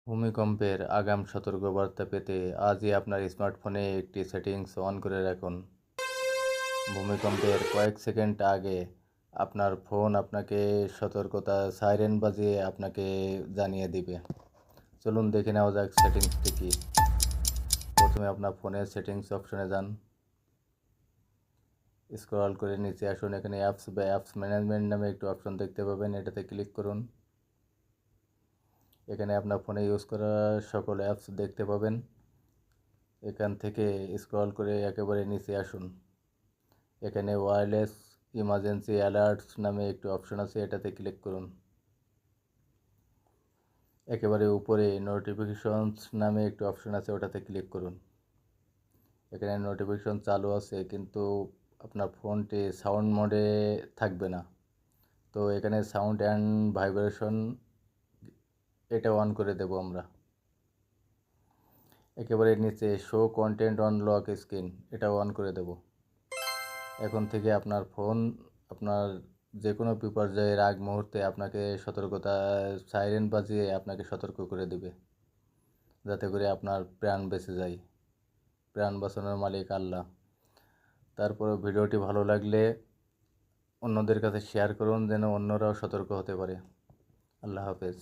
ভূমিকম্পের আগাম সতর্কবার্তা পেতে আজই আপনার স্মার্টফোনে একটি সেটিংস অন করে রাখুন। ভূমিকম্পের কয়েক সেকেন্ড আগে আপনার ফোন আপনাকে সতর্কতা সাইরেন বাজিয়ে আপনাকে জানিয়ে দিবে। চলুন দেখে নেওয়া যাক সেটিংসটি কী। প্রথমে আপনার ফোনের সেটিংস অপশনে যান, স্ক্রল করে নিচে আসুন। এখানে অ্যাপস বা অ্যাপস ম্যানেজমেন্ট নামে একটি অপশন দেখতে পাবেন, এটাতে ক্লিক করুন। এখানে আপনার ফোনে ইউজ করা সকল অ্যাপস দেখতে পাবেন। এখান থেকে স্ক্রল করে একেবারে নিচে আসুন। এখানে ওয়্যারলেস ইমার্জেন্সি অ্যালার্টস নামে একটি অপশন আছে, এটাতে ক্লিক করুন। একেবারে উপরে নোটিফিকেশনস নামে একটি অপশন আছে, ওটাতে ক্লিক করুন। এখানে নোটিফিকেশন চালু আছে, কিন্তু আপনার ফোনটি সাউন্ড মোডে থাকবে না, তো এখানে সাউন্ড অ্যান্ড ভাইব্রেশন এটা অন করে দেব আমরা। একেবারে নিচে show content on lock screen এটাও অন করে দেব। এখন থেকে আপনার ফোন আপনার যে কোনো বিপর্যয়ের আগ মুহূর্তে আপনাকে সতর্কতা সাইরেন বাজিয়ে আপনাকে সতর্ক করে দেবে, যাতে করে আপনার প্রাণ বেঁচে যায়। প্রাণ বাঁচানোর মালিক আল্লাহ। তারপরে ভিডিওটি ভালো লাগলে অন্যদের কাছে শেয়ার করুন, যেন অন্যরাও সতর্ক হতে পারে। আল্লাহ হাফেজ।